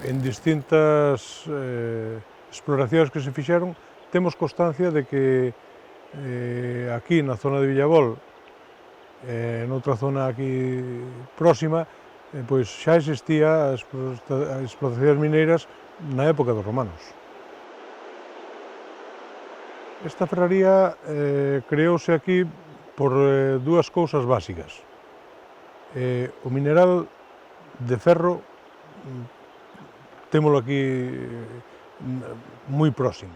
En distintas exploracións que se fixeron, temos constancia de que aquí na zona de Villabol, noutra zona aquí próxima, pois xa existía as explotacións mineiras na época dos romanos. Esta ferraría creouse aquí por dúas cousas básicas. O mineral de ferro témolo aquí moi próximo.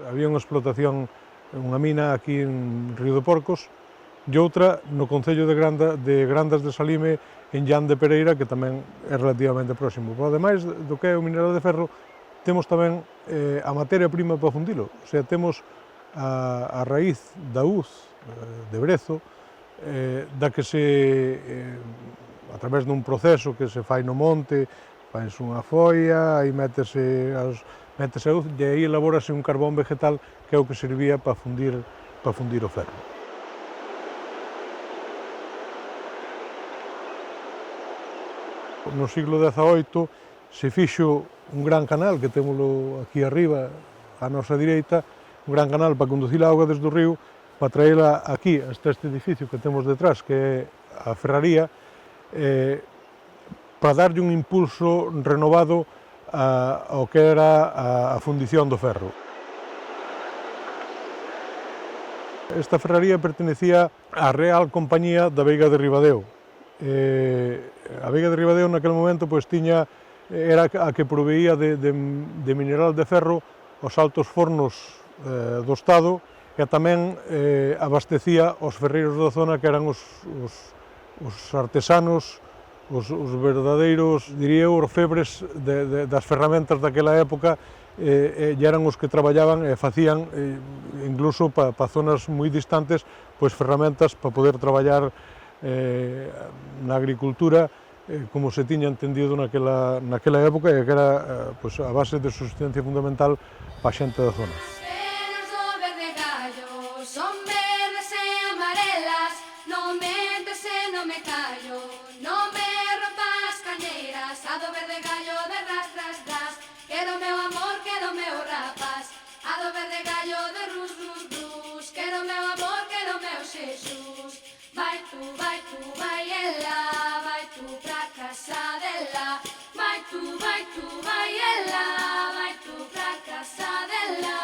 Había unha explotación, unha mina aquí en Río de Porcos, e outra no concello de Grandas de Salime, en Llan de Pereira, que tamén é relativamente próximo. Pero ademais do que é o mineral de ferro, temos tamén a materia prima para fundilo. O sea, temos a raíz da uz, de brezo, da que se, a través dun proceso que se fai no monte, faise unha folla, aí métese a uz, e aí elabórase un carbón vegetal que é o que servía para fundir o ferro. No siglo XVIII se fixo un gran canal, que témolo aquí arriba, á nosa direita, un gran canal para conducir a auga desde o río, para traela aquí, hasta este edificio que temos detrás, que é a ferraría, para darlle un impulso renovado ao que era a fundición do ferro. Esta ferraría pertenecía á Real Compañía da Veiga de Ribadeo. A Veiga de Ribadeo naquele momento era a que proveía de mineral de ferro aos altos fornos do Estado e tamén abastecía os ferreiros da zona, que eran os artesanos, os verdadeiros, diría eu, orfebres das ferramentas daquela época, e eran os que traballaban e facían, incluso para zonas moi distantes, pois ferramentas para poder traballar na agricultura como se tiña entendido naquela época, e que era a base de subsistencia fundamental para a xente da zona. Vai tu, vai ela, vai tu pra casa dela. Vai tu, vai ela, vai tu pra casa dela.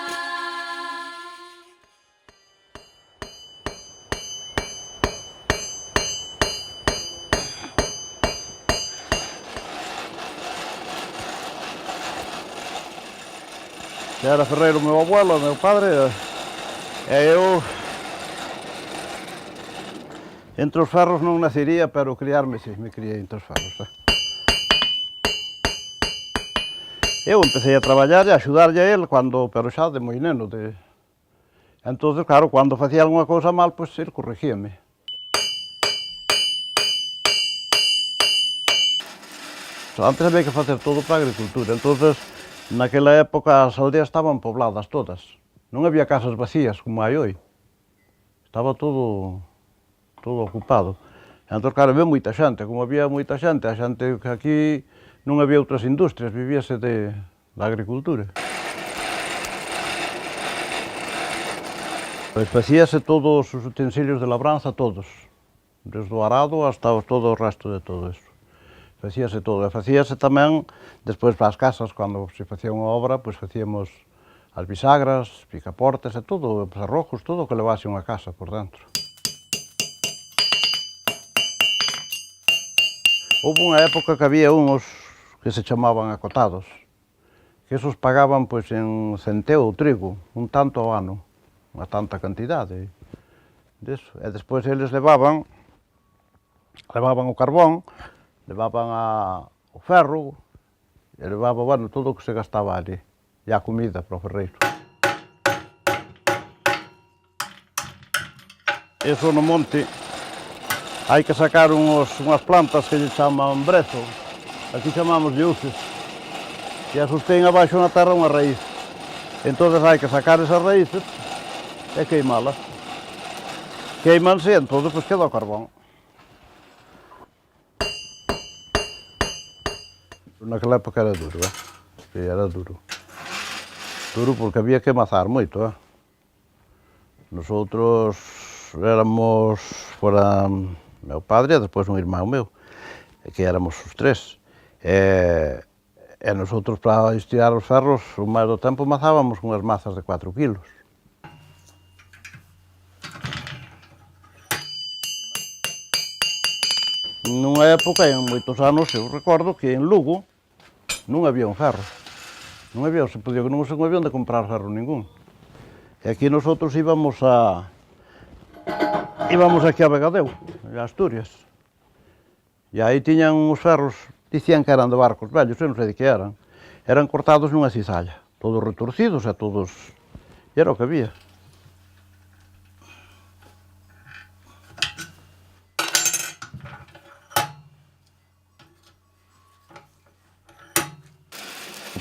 Era ferreiro meu abuelo, meu padre, e eu entre os ferros non nacería, pero criarme si me criei entre os ferros. Eu empecé a traballar e a axudarlle a él, pero xa de moi neno. Entón, claro, cando facía alguna cousa mal, pois ele corrigíame. Antes había que facer todo para a agricultura, entón, naquela época as aldeas estaban pobladas todas. Non había casas vacías como hai hoy. Estaba todo ocupado. Entón, claro, había moita xente. Como había moita xente, a xente que aquí non había outras industrias, vivíase da agricultura. Pois facíase todos os utensilios de labranza, todos. Desde o arado hasta todo o resto de todo iso. Facíase todo. E facíase tamén, despois para as casas, cando se facía unha obra, pois facíamos as bisagras, picaportes e todo, os arrojos, todo o que levase unha casa por dentro. Houve unha época que había uns que se chamaban acotados, que esos pagaban pois en centeo o trigo, un tanto ao ano, unha tanta cantidade deso. E despois eles levaban o carbón, levaban o ferro, e levaban, bueno, todo o que se gastaba ali, e a comida para o ferreiro. Eso no monte hai que sacar unhas plantas que lle chaman brezo, aquí chamamos de uces, e as ten abaixo na terra unha raíz. Entón hai que sacar esas raíces e queimalas. Queimanse e entón pois queda o carbón. Naquela época era duro, Sí, era duro. Duro porque había que mazar moito, Nosotros éramos, fora meu padre e despois un irmão meu, que éramos os tres. E nosotros para estirar os ferros, o máis do tempo mazábamos con as mazas de 4 kilos. Nunha época, en moitos anos, eu recordo que en Lugo non había un ferro. Non había, se podía, non se había onde comprar ferro ningún. E aquí nosotros íbamos aquí a Vegadeu, a Asturias. E aí tiñan uns ferros, dicían que eran de barcos vellos, eu non sei de que eran. Eran cortados nunha cizalla, todos retorcidos e todos... E era o que había.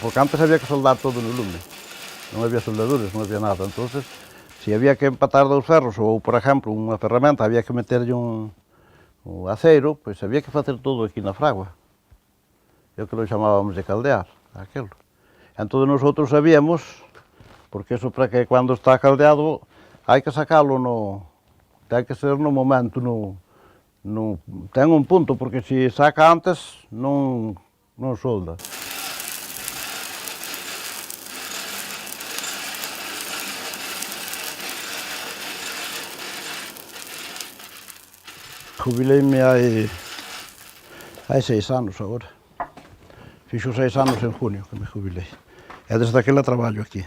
Porque antes había que soldar todo no lume. Non había soldaduras, non había nada. Entonces, se había que empatar dous ferros ou, por exemplo, unha ferramenta, había que meterlle un aceiro, pois había que facer todo aquí na fragua. É o que lo chamábamos de caldear, aquilo. Entón, nosotros sabíamos, porque eso para que cando está caldeado, hai que sacalo ten que ser no momento, ten un punto, porque se saca antes, non solda. Jubileime hai 6 anos agora. Fixo 6 anos en junio que me jubilei. E desde aquela traballo aquí.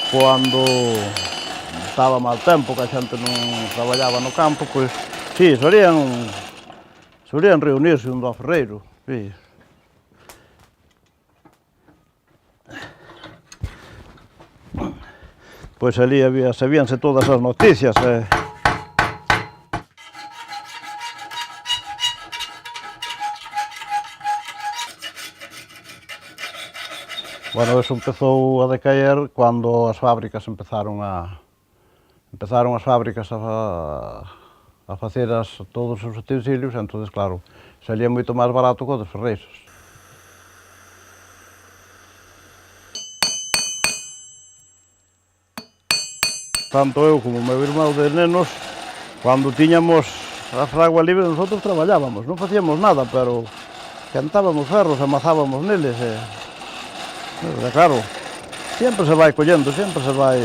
Cando estaba mal tempo, que a xente non traballaba no campo, pois sí, solían reunirse un do ferreiro, sí. Pois ali sabíanse todas as noticias. Bueno, eso empezou a decaer cando as fábricas empezaron as fábricas a facer todos os utensilios, entón, claro, salía moito máis barato que o dos ferreiros. Tanto eu como o meu irmão de nenos, cando tiñamos a fragua libre, nosotros traballábamos, non facíamos nada, pero quentábamos ferros, amazábamos neles, claro, sempre se vai collendo, sempre se vai...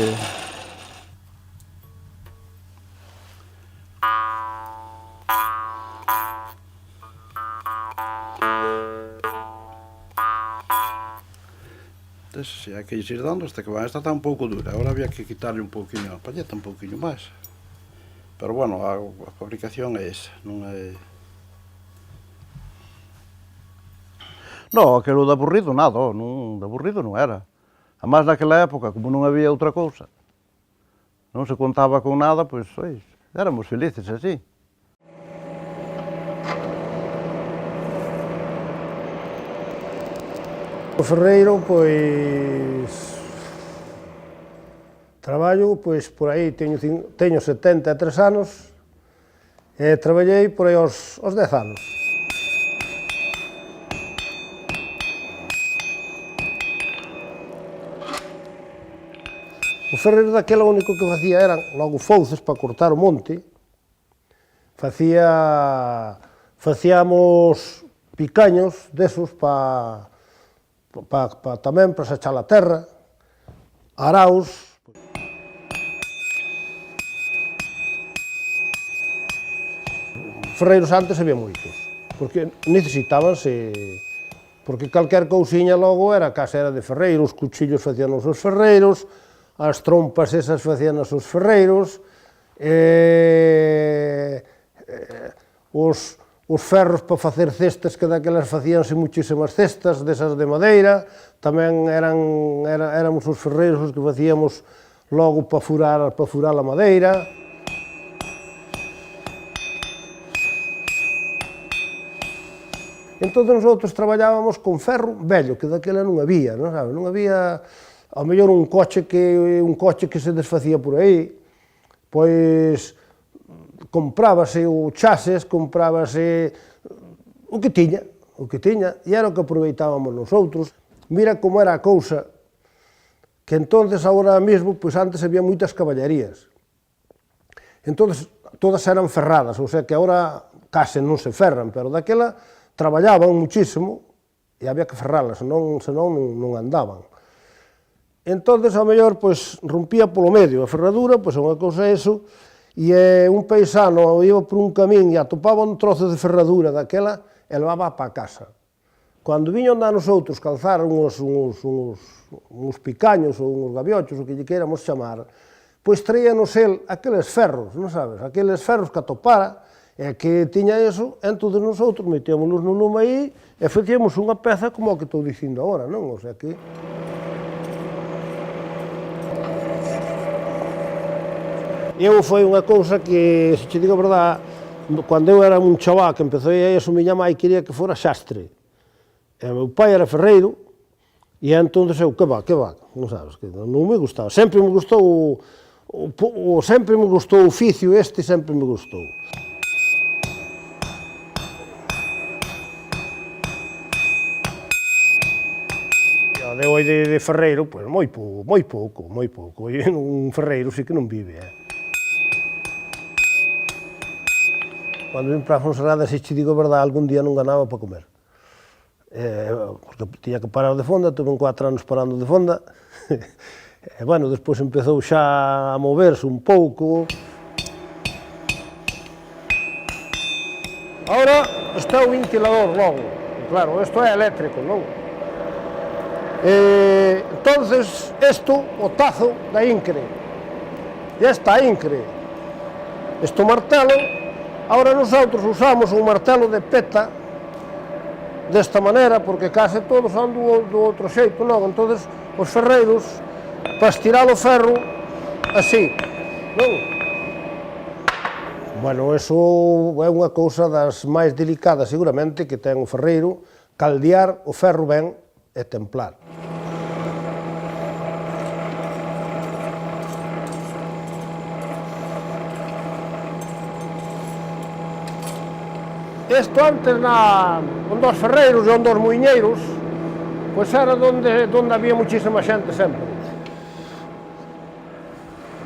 Se hai que ir dando hasta que esta está un pouco dura, agora había que quitarle un pouquinho a palleta, un pouquinho máis. Pero bueno, a fabricación é esa, non é... Non, aquilo de aburrido nada, de aburrido non era. Además naquela época, como non había outra cousa, non se contaba con nada, pois éramos felices así. O ferreiro, pois, traballo, pois, por aí, teño 73 anos, e traballei por aí aos 10 anos. O ferreiro daquela único que facía eran logo fouces para cortar o monte, facíamos picaños desos tamén para sachar a terra, araos. Ferreiros antes había moitos, porque necesitábanse, porque calquer cousiña logo case era de ferreiros, os cuchillos facían os ferreiros, as trompas esas facían os ferreiros, os ferros para facer cestas, que daquelas facíanse muchísimas cestas, desas de madeira, tamén éramos os ferreiros os que facíamos logo para furar a madeira. Entón, nosotros traballábamos con ferro vello, que daquela non había, non sabes? Non había, ao mellor, un coche que se desfacía por aí, pois comprábase o chases, comprábase o que tiña, e era o que aproveitábamos nosotros. Mira como era a cousa, que entonces, agora mesmo, pois antes había moitas caballerías. Entonces, todas eran ferradas, ou sea que agora case non se ferran, pero daquela traballaban muchísimo e había que ferralas, senón non andaban. Entonces, ao mellor, pois, rompía polo medio a ferradura, pois é unha cousa eso, e un paisano iba por un camín e atopaba un trozo de ferradura daquela e levaba para casa. Cando viñan a nosotros calzar uns picaños ou uns gaviochos, o que lle queiramos chamar, pois traíanos el aqueles ferros, non sabes? Aqueles ferros que atopara, e que tiña eso, entón nosotros metíamonos no lume aí e facíamos unha peza como a que estou dicindo agora, non? O sea que... Eu foi unha cousa que, se te digo a verdade, cando eu era un chaval que empezou a eso, miña mãe quería que fora xastre. E meu pai era ferreiro, e entón eu, que va, non sabes, que non me gustaba. Sempre me gustou o oficio este, sempre me gustou. De hoxe de ferreiro, pois moi pouco. Hoxe un ferreiro sí que non vive, Cando vim para a Fonserrada, se te digo a verdade, algún día non ganaba para comer. Porque tiña que parar de fonda, tuve 4 anos parando de fonda. E, bueno, despois empezou xa a moverse un pouco. Agora está o ventilador logo. Claro, isto é eléctrico, non? Entonces, isto, o tazo da Incre. E esta Incre. Este martelo, agora nosotros usamos un martelo de peta desta maneira, porque case todos son do outro xeito, non? Entonces, os ferreiros, para estirar o ferro, así, non? Bueno, eso é unha cousa das máis delicadas, seguramente, que ten o ferreiro, caldear o ferro ben e templar. Isto antes, onde os ferreiros e onde os muiñeiros, pois era onde había muchísima xente sempre.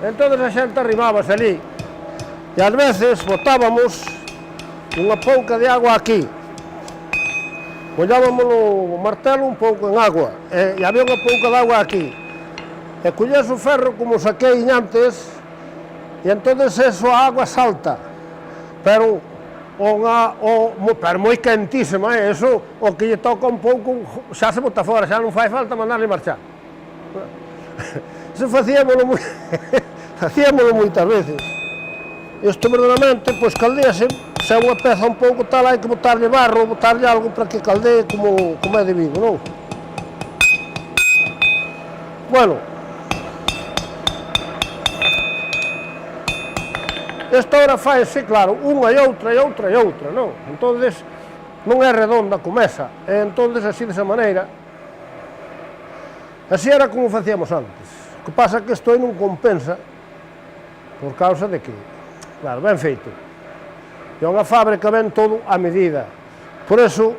Entón a xente arrimábase ali, e ás veces botábamos unha pouca de agua aquí. Collábamos o martelo un pouco en agua, e había unha pouca de agua aquí. E collés o ferro como saquei antes, e entón eso a agua salta, pero moi quentísima, eso, o que lle toca un pouco, xa se bota fora, xa non fai falta mandarle marchar. Iso facíamolo moitas veces. Isto, verdadeiramente, pois caldease, se é unha peza un pouco tal, hai que botarlle barro, botarlle algo para que caldee como é debido, non? Bueno, esta hora faise, claro, unha e outra, non? Entón, non é redonda como esa, e entón, así desa maneira, así era como facíamos antes. O que pasa que isto aí non compensa, por causa de que, claro, ben feito. E unha fábrica ben todo a medida. Por eso,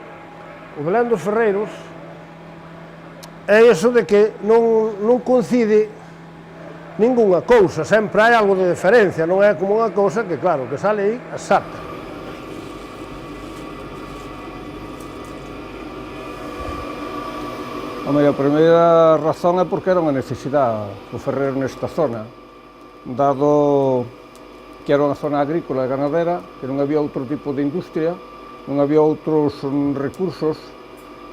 o Belén dos Ferreiros é iso de que non coincide ningunha cousa, sempre hai algo de diferencia, non é como unha cousa que, claro, que sale aí exacta. A primeira razón é porque era unha necesidade o ferreiro nesta zona, dado que era unha zona agrícola e ganadera, que non había outro tipo de industria, non había outros recursos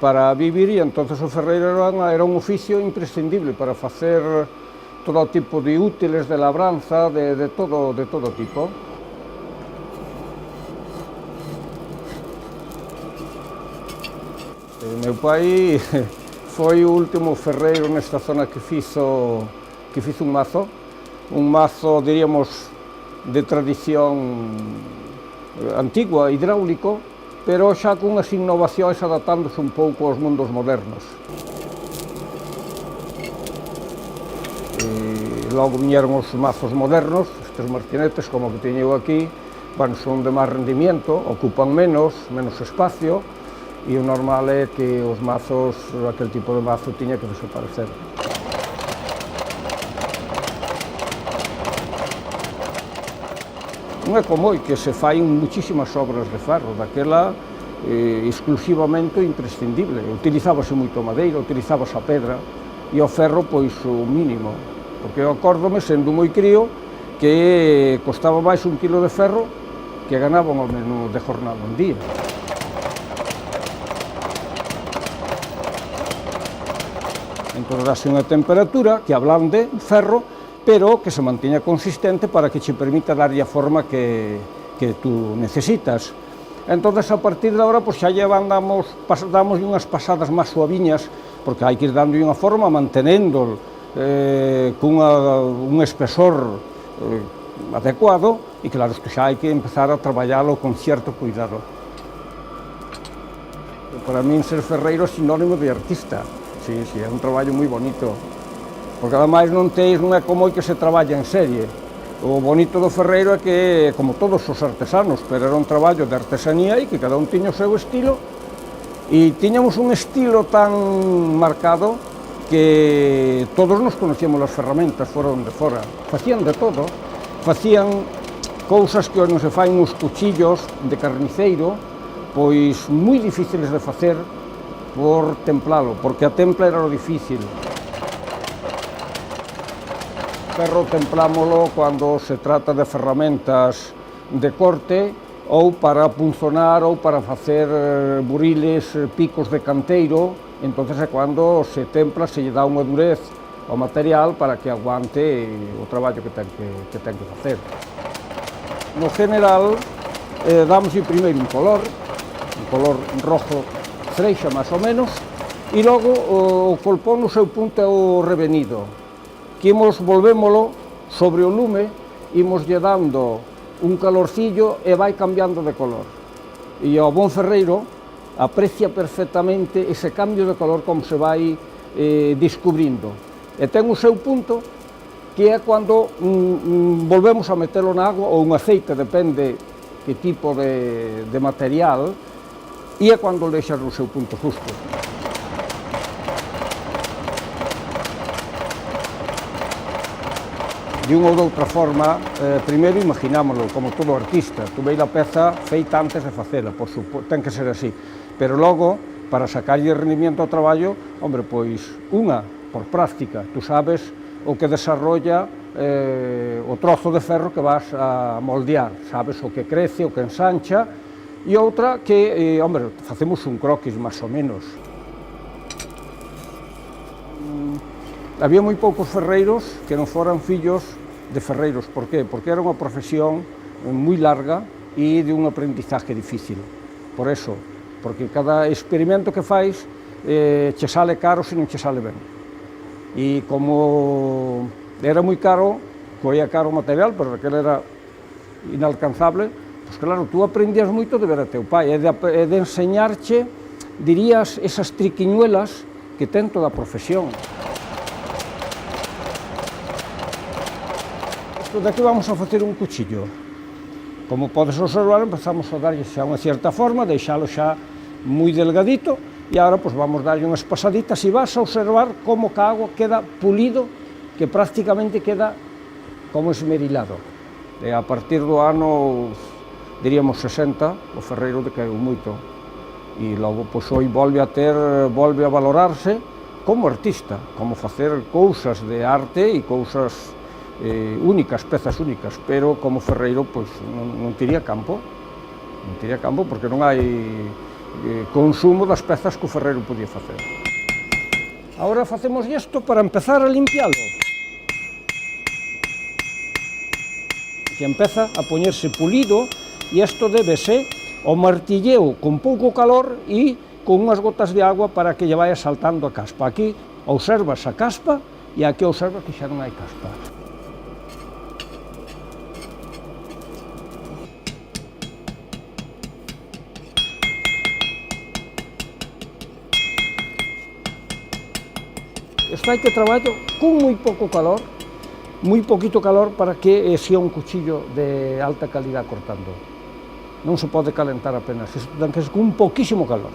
para vivir, e entón o ferreiro era un oficio imprescindible para facer todo tipo de útiles, de labranza, de todo tipo. Meu pai foi o último ferreiro nesta zona que fixo un mazo, diríamos, de tradición antigua, hidráulico, pero xa cunhas innovacións adaptándose un pouco aos mundos modernos. E logo viñeron os mazos modernos, estes martinetes como que teño aquí, bueno, son de máis rendimiento, ocupan menos espacio, e o normal é que os mazos, aquel tipo de mazo, tiña que desaparecer. Non é como hoy, que se fai muchísimas obras de ferro, daquela exclusivamente imprescindible. Utilizábase moito madeira, utilizábase a pedra, e o ferro, pois, o mínimo. Porque eu acórdome, sendo moi crío, que costaba máis un kilo de ferro que ganaba un menú de jornada un día. Entón, dase unha temperatura que ablande o ferro, pero que se manteña consistente para que che permita darlle a forma que tú necesitas. Entón, a partir de agora, pois, xa damos unhas pasadas máis suaviñas, porque hai que ir dando unha forma, mantenendo cun espesor adecuado, e claro, isto xa hai que empezar a traballalo con certo cuidado. Para min, ser ferreiro é sinónimo de artista. Sí, é un traballo moi bonito, porque ademais non é como que se traballa en serie. O bonito do ferreiro é que, como todos os artesanos, pero era un traballo de artesanía e que cada un tiña o seu estilo, e tiñamos un estilo tan marcado que todos nos conocíamos as ferramentas fora onde fora. Facían de todo, facían cousas que hoxe non se fain, uns cuchillos de carniceiro, pois moi difíciles de facer, por templalo, porque a templa era lo difícil. O ferro templámolo cando se trata de ferramentas de corte, ou para punzonar, ou para facer buriles, picos de canteiro. Entonces é cando se templa, se lle dá unha durez ao material para que aguante o traballo que ten que facer. No general, damos primeiro un color rojo freixa, máis ou menos, e logo o colpón no seu punto é o revenido, que volvémolo sobre o lume, lle dando un calorcillo e vai cambiando de color. E o bon ferreiro aprecia perfectamente ese cambio de color como se vai descubrindo. E ten o seu punto, que é cando volvemos a metelo na agua, ou un aceite, depende que tipo de material, e é cando deixas no seu punto justo. De unha ou de outra forma, primeiro imaginámoslo, como todo artista, tu veis a peza feita antes de facela, por suposto, ten que ser así, pero logo, para sacarlle rendimiento ao traballo, hombre, pois, por práctica, tú sabes o que desarrolla o trozo de ferro que vas a moldear, sabes o que crece, o que ensancha, e outra que, hombre, facemos un croquis máis ou menos. Había moi poucos ferreiros que non foran fillos de ferreiros. Por qué? Porque era unha profesión moi larga e de un aprendizaje difícil. Por eso, porque cada experimento que fais che sale caro se non che sale ben. E como era moi caro, coía caro o material, pero aquel era inalcanzable. Pois claro, tú aprendías moito de ver a teu pai, e de enseñarche, dirías, esas triquiñuelas que ten toda a profesión. De aquí vamos a facer un cuchillo. Como podes observar, empezamos a darlle xa unha certa forma, deixalo xa moi delgadito, e agora pois, vamos darlle unhas pasaditas, e vas a observar como que a agua queda pulido, que prácticamente queda como esmerilado. E a partir do ano, diríamos 60, o ferreiro decaiu moito, e logo, pois, hoy volve a valorarse como artista, como facer cousas de arte e cousas únicas, pezas únicas, pero como ferreiro, pois, non tiría campo, porque non hai consumo das pezas que o ferreiro podía facer. Agora facemos isto para empezar a limpialo. Que empeza a poñerse pulido, e isto débese ao martilleo con pouco calor e con unhas gotas de agua para que lle vaya saltando a caspa. Aquí observas a caspa e aquí observas que xa non hai caspa. Está que traballo con moi pouco calor, moi poquito calor para que sea un cuchillo de alta calidad cortando. Non se pode calentar apenas, ten que ser con un poquísimo calor.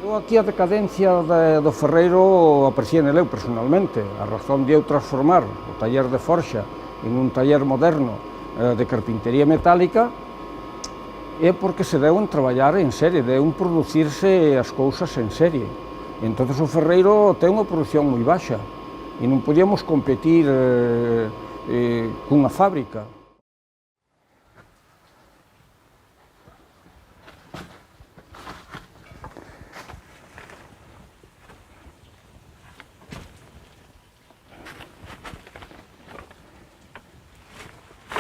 Eu aquí a decadencia do ferreiro apreciei eu personalmente, a razón de eu transformar o taller de forxa en un taller moderno de carpintería metálica é porque se deu en traballar en serie, deu en producirse as cousas en serie. Entón o ferreiro ten unha produción moi baixa e non podíamos competir cunha fábrica.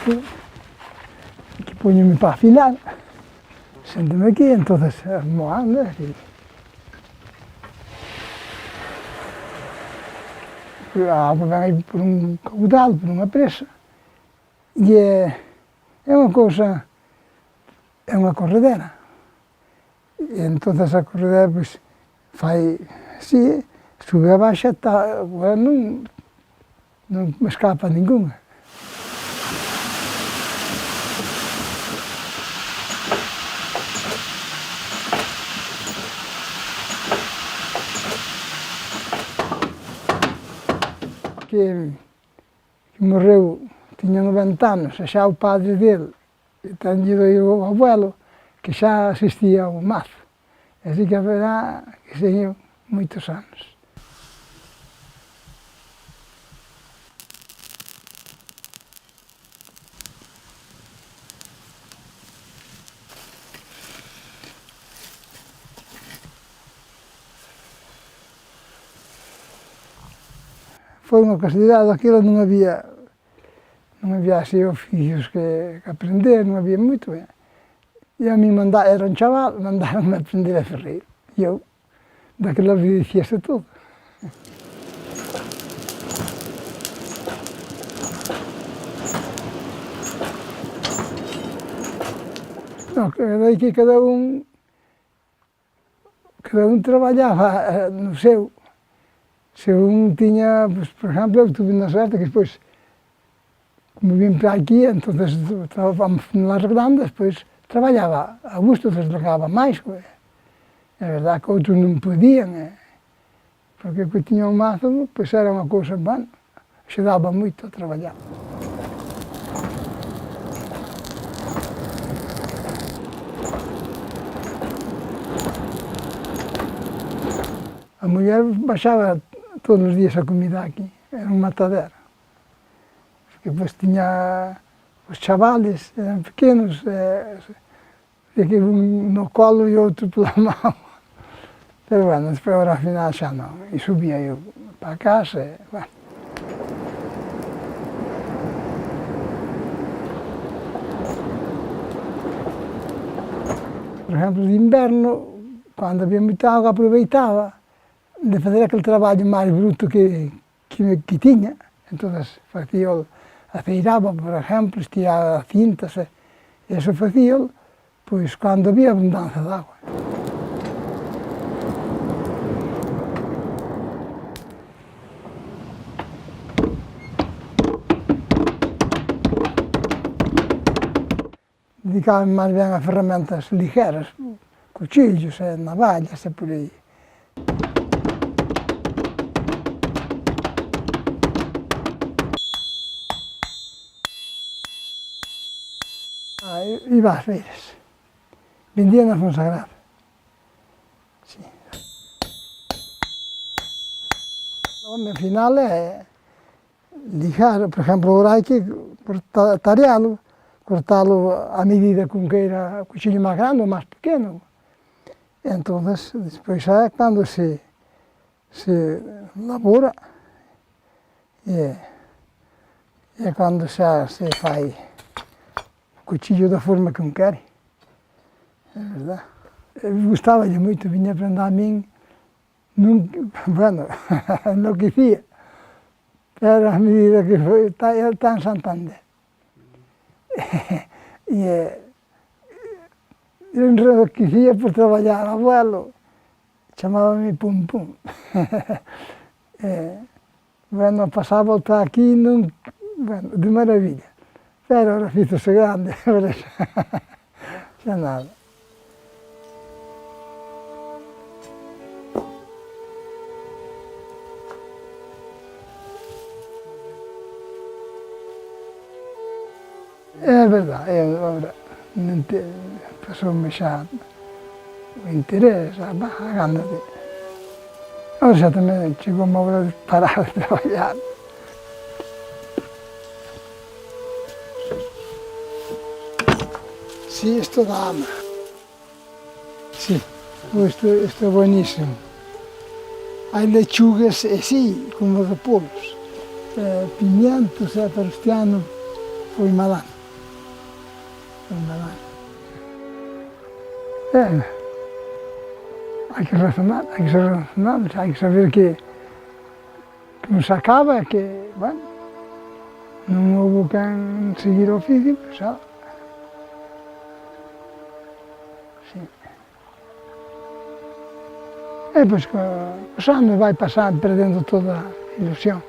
Aquí poñome para afinar, séntome aquí, entonces moando aquí. A água vem aí por un caudal, por unha presa, e é unha cousa, é unha corredera. E entonces a corredera, pois, fai así, sube a baixa, agora non me escapa ninguna. Que morreu, tiña 90 anos, e xa o padre dele, ten ido o abuelo, que xa asistía ao mazo. Así que a verdad que seguiu moitos anos. Foi unha casualidade, aquilo non había así oficios que aprender, non había moito. E a mí era un chaval, mandaron-me aprender a ferreiro. E eu, daquela obedecía-se todo. Non, daí que cada un traballaba no seu. Se un tiña, pues, por exemplo, eu tuve na sorte que despois, como vim para aquí, entonces trabalhamos nas grandes, depois traballaba a gusto, desligaba máis. É verdade que outros non podían, porque que tiña un mazo, pois era unha cousa, bueno, axudaba moito a traballar. A muller baixaba todos os días a comida aquí, era un matadero. Porque pois tiña os chavales, eran pequenos, e que un no colo e outro pola mão. Pero bueno, despois ao final xa non, e subía eu para casa, e bueno. Por exemplo, de inverno, cando había moita auga, aproveitaba de fazer aquele traballo máis bruto que tiña. Entón, facía, aceiraba, por exemplo, estiraba cintas, e eso facía, pois, cando había abundancia de agua. Dedicábame máis ben a ferramentas ligeras, cuchillos, navallas e por aí. Iba ás feiras, vendía na Fonsagrada. Sí. O final é lijar, por exemplo, agora hai que tarealo, cortalo a medida con que era o cuchillo máis grande ou máis pequeno. Entón, despois é cando se labora, e é cando xa se fai cuchillo da forma que un quere, é verdade. Gustaba moito, viña para andar a min, bueno, enlouquecía, pero a medida que foi, está en Santander. E eu enlouquecía por traballar, abuelo, chamábame Pum Pum. Bueno, pasar a volta aquí non, bueno, de maravilla. Pero ahora fíxose grande, ahora xa nada. É verdade, agora pasoume xa o interés, a ganas de... Agora xa tamén chegou a hora de parar de traballar. Sí, esto da hambre. Sí, esto é buenísimo. Hai lechugas, sí, como repollos, pimientos, pero este ano foi malán. Hai que razonar, hai que ser razonables, hai que saber que non se acaba, que, bueno, non houve quen seguir o oficio, pois xa. Sí. E pois, os anos vai pasar perdendo toda a ilusión.